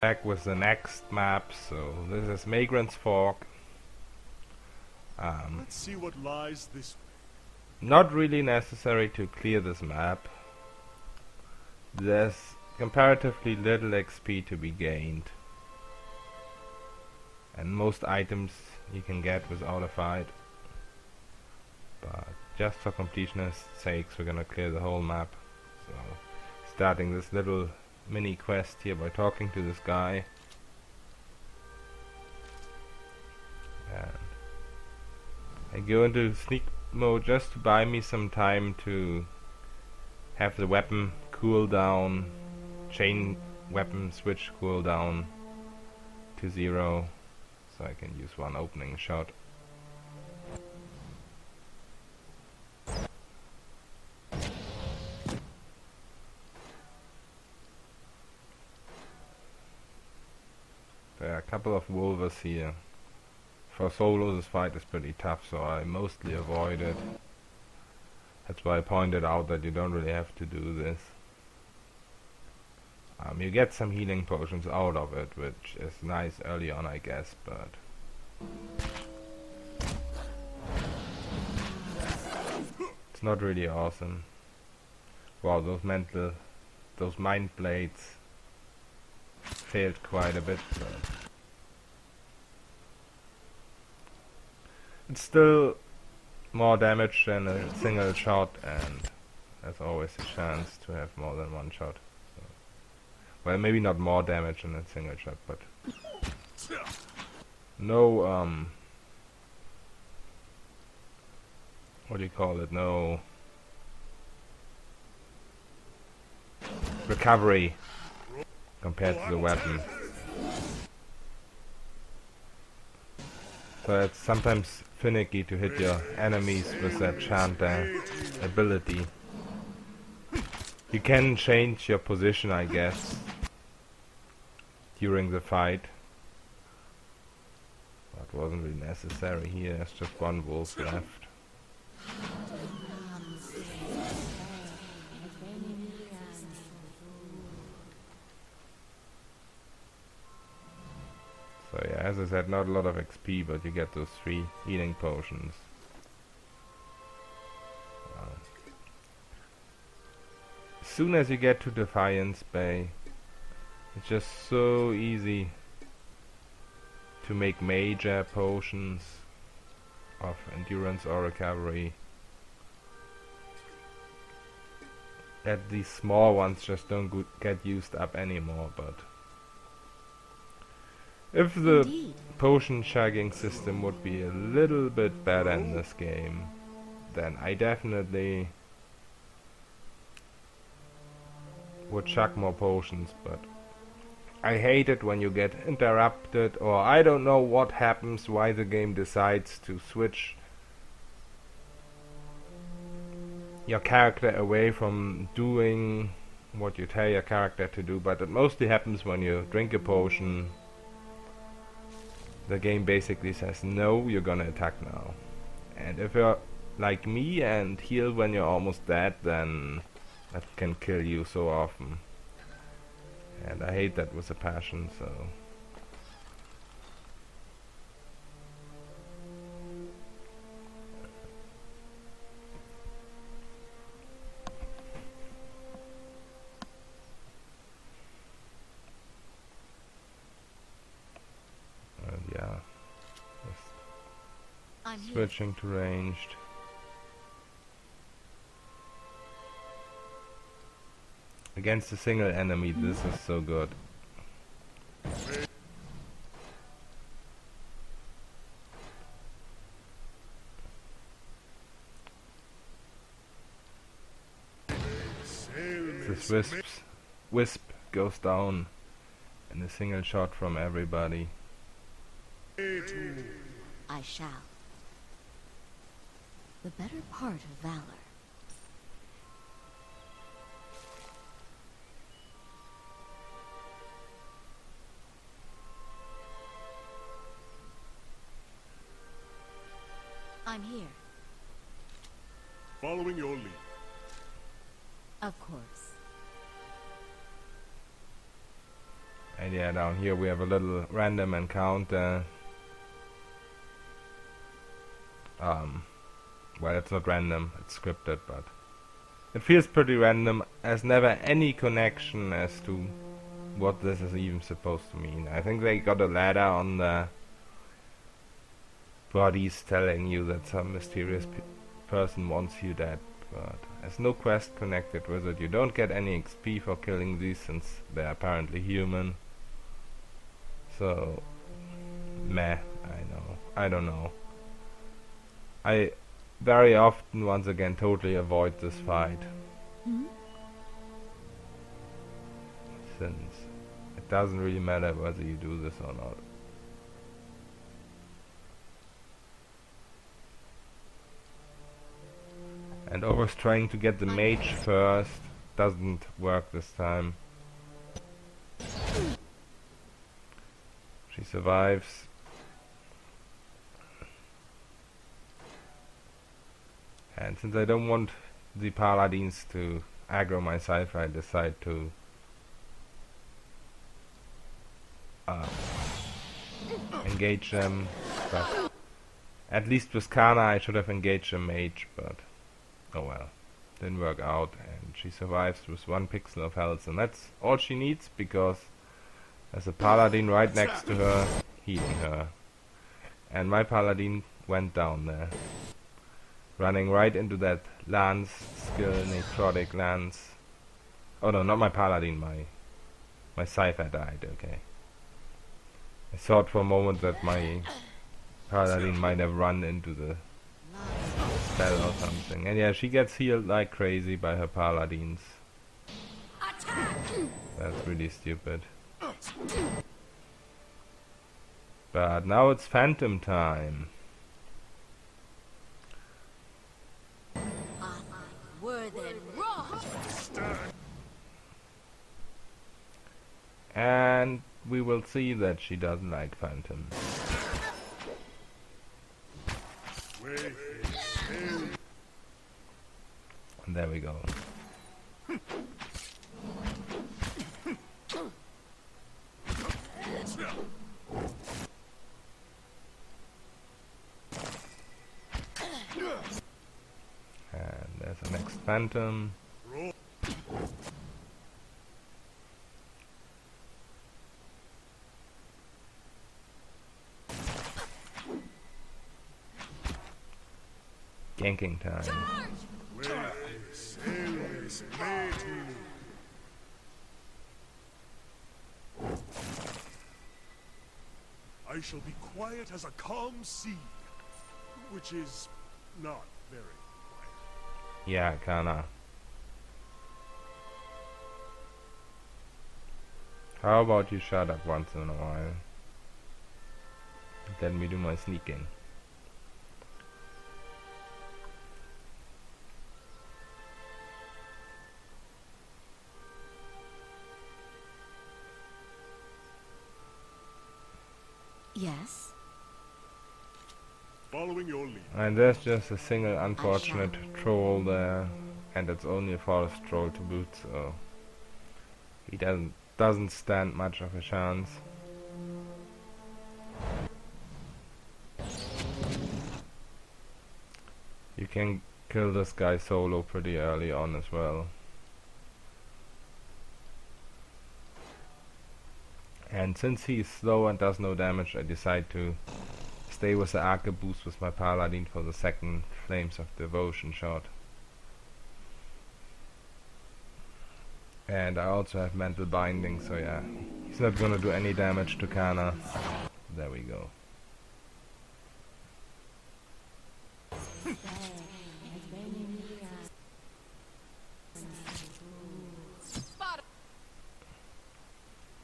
Back with the next map. So this is Migrant's Fork. Let's see what lies this way. Not really necessary to clear this map. There's comparatively little XP to be gained, and most items you can get without a fight. But just for completionist's sakes, we're gonna clear the whole map. So starting this little mini quest here by talking to this guy. And I go into sneak mode just to buy me some time to have the weapon cooldown, chain weapon switch cooldown to 0, so I can use one opening shot. There are a couple of wolves here. For solo this fight is pretty tough, so I mostly avoid it. That's why I pointed out that you don't really have to do this. You get some healing potions out of it, which is nice early on, I guess, but it's not really awesome. Wow, those mind blades failed quite a bit, but it's still more damage than a single shot, and there's always a chance to have more than one shot. So, well, maybe not more damage than a single shot, but no what do you call it? No recovery compared to the weapon. So it's sometimes finicky to hit your enemies with that chanter ability. You can change your position, I guess, during the fight. That wasn't really necessary here, there's just one wolf left. So yeah, as I said, not a lot of XP, but you get those 3 healing potions. As soon as you get to Defiance Bay, it's just so easy to make major potions of endurance or recovery. And these small ones just don't get used up anymore, but if the potion chugging system would be a little bit better in this game, then I definitely would chug more potions, but I hate it when you get interrupted, or I don't know what happens, why the game decides to switch your character away from doing what you tell your character to do, but it mostly happens when you drink a potion. The game basically says, no, you're gonna attack now. And if you're like me and heal when you're almost dead, then that can kill you so often. And I hate that with a passion, so yeah. Just switching to ranged. Against a single enemy, this is so good. This wisp goes down in a single shot from everybody. I shall. The better part of valor. I'm here. Following your lead. Of course. And yeah, down here we have a little random encounter. Well, it's not random, it's scripted, but it feels pretty random, as never any connection as to what this is even supposed to mean. I think they got a ladder on the bodies telling you that some mysterious person wants you dead, but there's no quest connected with it. You don't get any XP for killing these since they're apparently human. So, meh, I don't know. I very often, once again, totally avoid this fight. Since it doesn't really matter whether you do this or not. And always trying to get the mage first doesn't work this time. She survives. And since I don't want the paladins to aggro my cipher, I decide to engage them. But at least with Kana I should have engaged a mage, but oh well, didn't work out. And she survives with 1 pixel of health, and that's all she needs, because there's a paladin right next to her healing her. And my paladin went down there, running right into that lance skill, necrotic lance. Oh no, not my paladin, my cipher died, okay. I thought for a moment that my paladin might have run into the spell or something. And yeah, she gets healed like crazy by her paladins. That's really stupid. But now it's phantom time. And we will see that she doesn't like phantoms. And there we go. And there's the next phantom. Ganking time. I shall be quiet as a calm sea, which is not very quiet. Yeah, Kana. How about you shut up once in a while? Let me do my sneaking. Yes. Following your lead. And there's just a single unfortunate troll there, and it's only a forest troll to boot, so he doesn't stand much of a chance. You can kill this guy solo pretty early on as well. And since he's slow and does no damage, I decide to stay with the arquebus with my paladin for the second Flames of Devotion shot. And I also have mental binding, so yeah, he's not gonna do any damage to Kana. There we go.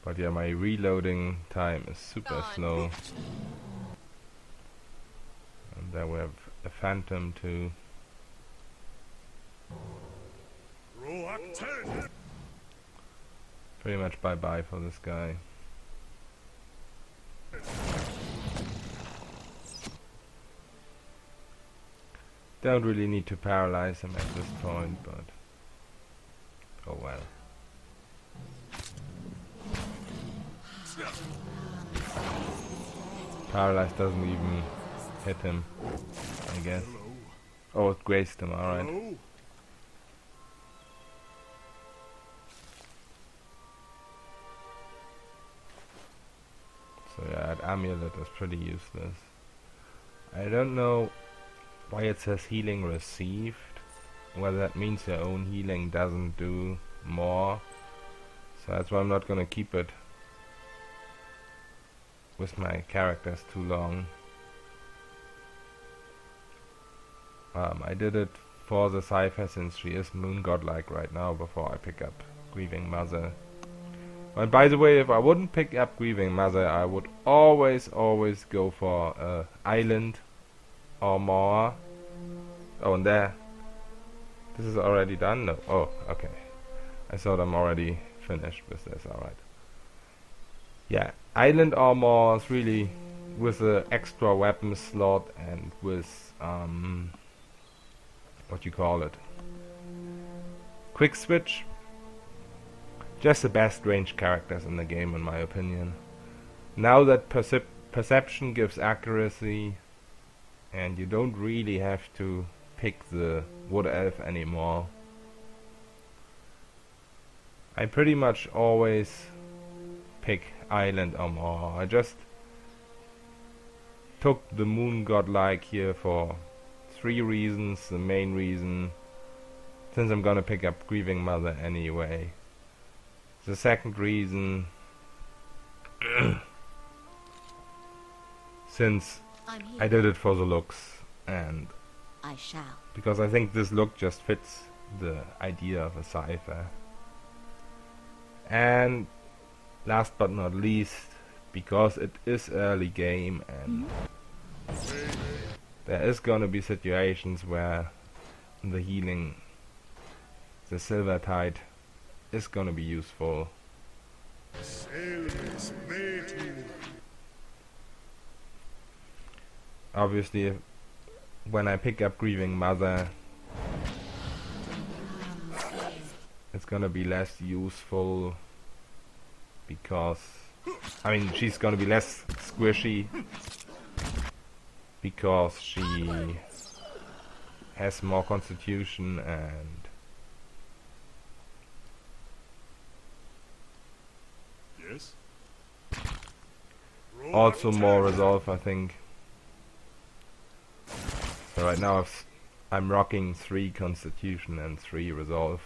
But yeah, my reloading time is super slow. And there we have a phantom too. Pretty much bye-bye for this guy. Don't really need to paralyze him at this point, but oh well. Paralyze doesn't even hit him, I guess. Oh, it grazed him, alright. Hello? So yeah, that amulet is pretty useless. I don't know why it says healing received. Whether that means your own healing doesn't do more. So that's why I'm not gonna keep it with my characters too long. I did it for the Cypher since she is moon godlike right now before I pick up Grieving Mother. And by the way, if I wouldn't pick up Grieving Mother, I would always go for Island or more. Oh, and there. This is already done? No. Oh, okay. I thought I'm already finished with this, alright. Yeah, Island or more is really with the extra weapon slot and with what you call it, quick switch, just the best ranged characters in the game in my opinion. Now that perception gives accuracy and you don't really have to pick the wood elf anymore, I pretty much always pick Island or more. I just took the moon godlike here for 3 reasons. The main reason, since I'm gonna pick up Grieving Mother anyway. The second reason, since I did it for the looks, and I shall. because I think this look just fits the idea of a Cypher. And last but not least, because it is early game and there is gonna be situations where the healing, the Silver Tide, is gonna be useful. Obviously, when I pick up Grieving Mother, it's gonna be less useful because, I mean, she's gonna be less squishy because she has more constitution and Yes? also more resolve, I think. So right now I'm rocking 3 constitution and 3 resolve.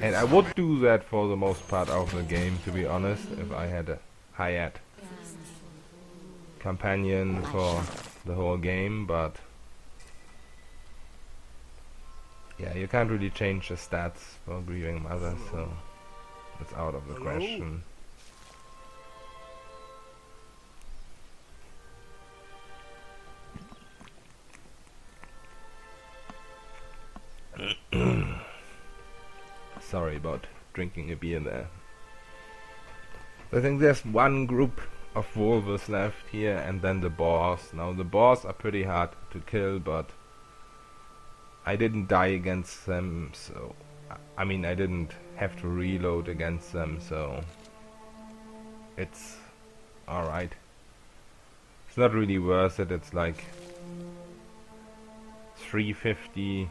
And I would do that for the most part of the game, to be honest, if I had a Hayat companion for the whole game, but yeah, you can't really change the stats for Grieving Mother, so it's out of the question. Sorry about drinking a beer there. I think there's one group of wolves left here and then the boss. Now the boss are pretty hard to kill, but I didn't die against them, so I mean I didn't have to reload against them, so it's alright. It's not really worth it. It's like 350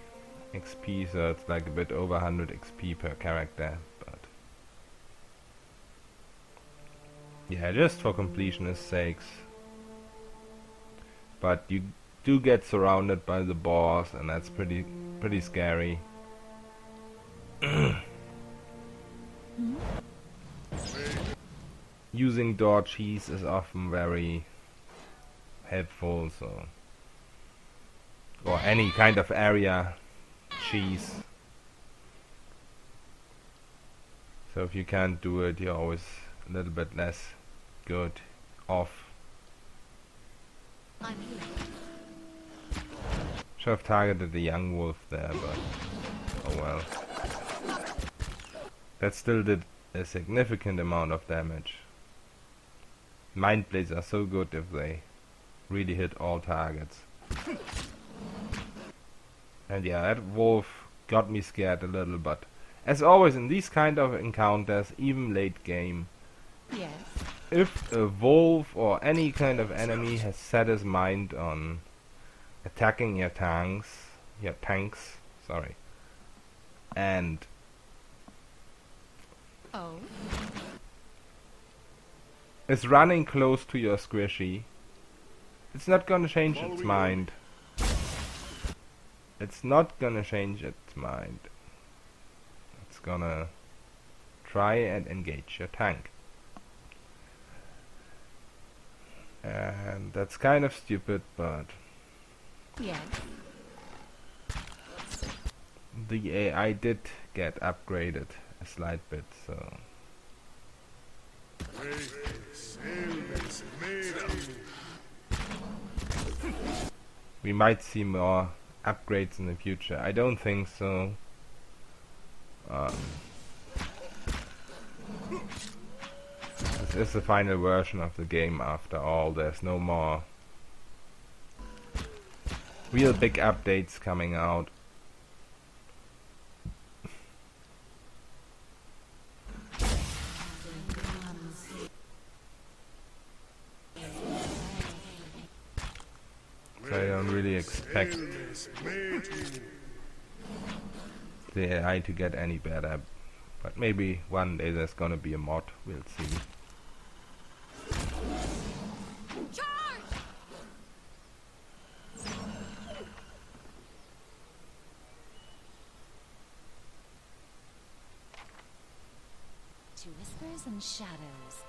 XP, so it's like a bit over 100 XP per character, but yeah, just for completionist sakes. But you do get surrounded by the boss, and that's pretty scary. Using door cheese is often very helpful, so, or any kind of area cheese. So if you can't do it, you're always a little bit less good off. I'm here. Should have targeted the young wolf there, but oh well. That still did a significant amount of damage. Mind blades are so good if they really hit all targets. And yeah, that wolf got me scared a little, but As always in these kind of encounters, even late game, Yes. if a wolf or any kind of enemy has set his mind on attacking your tanks, sorry, and Oh. is running close to your squishy, it's not gonna change its mind. It's not gonna change its mind. It's gonna try and engage your tank. And that's kind of stupid, but Yes. the AI did get upgraded a slight bit, so we might see more upgrades in the future. I don't think so. This is the final version of the game after all. There's no more real big updates coming out. So I don't really expect the AI to get any better, but maybe one day there's gonna be a mod, we'll see. To whispers and shadows.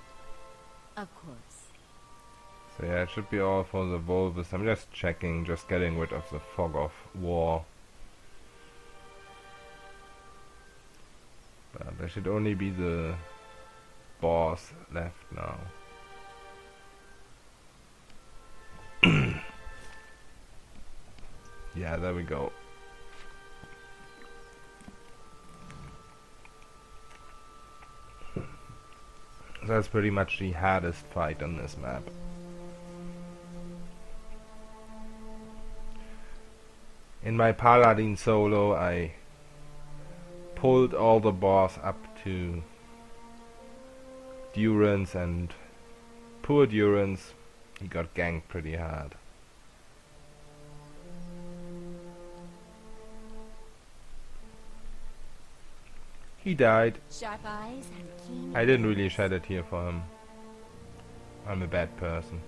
Of course. So yeah, it should be all for the Volvus. I'm just checking, just getting rid of the fog of war. But there should only be the boss left now. Yeah, there we go. That's pretty much the hardest fight on this map. In my Paladin solo, I pulled all the boss up to Durance, and poor Durance, he got ganked pretty hard. He died. Sharp eyes and keen. I didn't really shed a tear for him. I'm a bad person.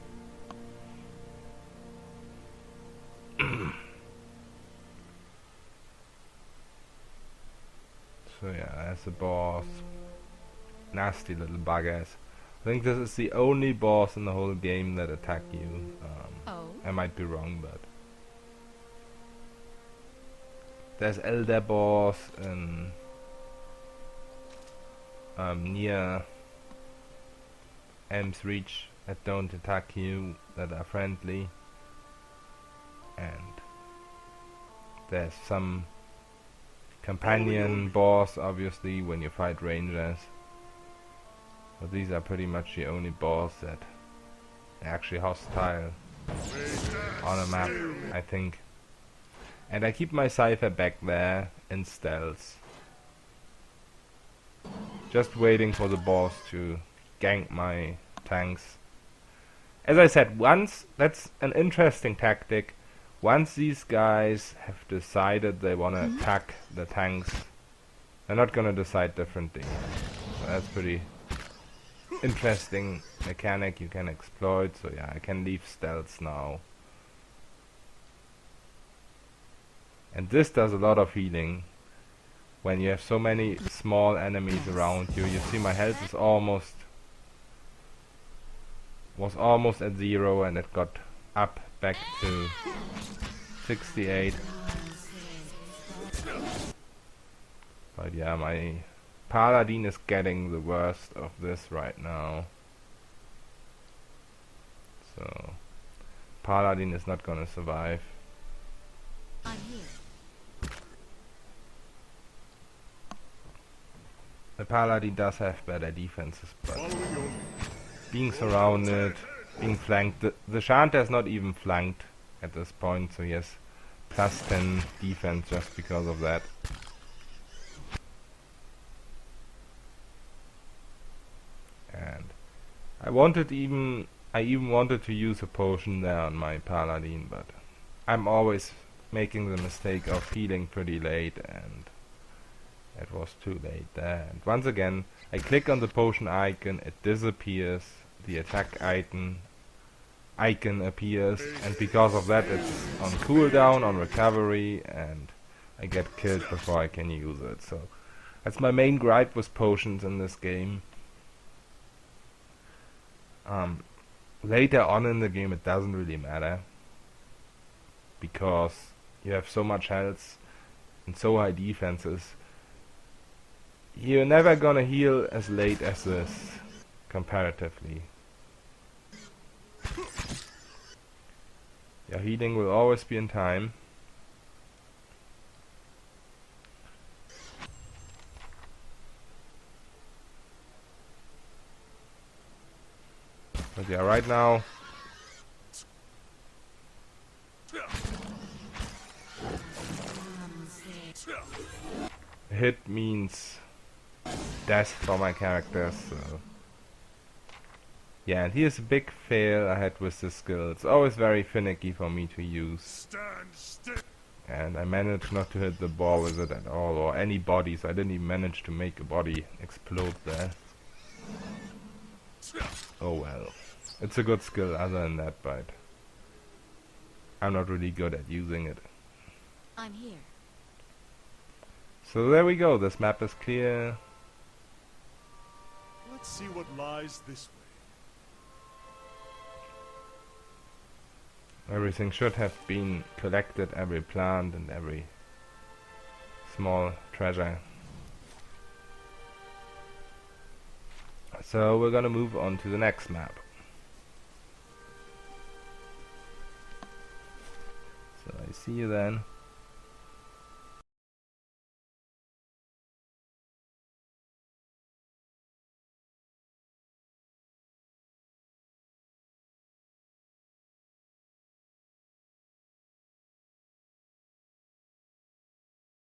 So yeah, that's the boss. Nasty little buggers. I think this is the only boss in the whole game that attack you. Oh. I might be wrong, but there's Elder boss and near Elm's Reach that don't attack you, that are friendly, and there's some companion boss obviously when you fight rangers, but these are pretty much the only boss that are actually hostile on a map, I think. And I keep my Cypher back there in stealth, just waiting for the boss to gank my tanks. As I said, that's an interesting tactic. Once these guys have decided they want to attack the tanks, they're not gonna decide differently. So that's pretty interesting mechanic you can exploit. So yeah, I can leave stealth now. And this does a lot of healing. When you have so many small enemies around you, you see my health is was almost at 0, and it got up back to 68. But yeah, my Paladin is getting the worst of this right now. So Paladin is not gonna survive. I'm here. The Paladin does have better defenses, but being surrounded, being flanked, the Chanter is not even flanked at this point, so he has plus 10 defense just because of that. I even wanted to use a potion there on my paladin, but I'm always making the mistake of healing pretty late, and it was too late there. And once again, I click on the potion icon, it disappears, the attack icon appears, and because of that it's on cooldown, on recovery, and I get killed before I can use it. So that's my main gripe with potions in this game. Later on in the game it doesn't really matter, because you have so much health and so high defenses. You're never gonna heal as late as this, comparatively. Your healing will always be in time. But yeah, right now hit means death for my characters, so yeah, and here's a big fail I had with this skill. It's always very finicky for me to use. Stand still. And I managed not to hit the ball with it at all, or any body, so I didn't even manage to make a body explode there. Oh well. It's a good skill other than that, but I'm not really good at using it. I'm here. So there we go, this map is clear. Let's see what lies this way. Everything should have been collected, every plant and every small treasure. So we're gonna move on to the next map. So I see you then.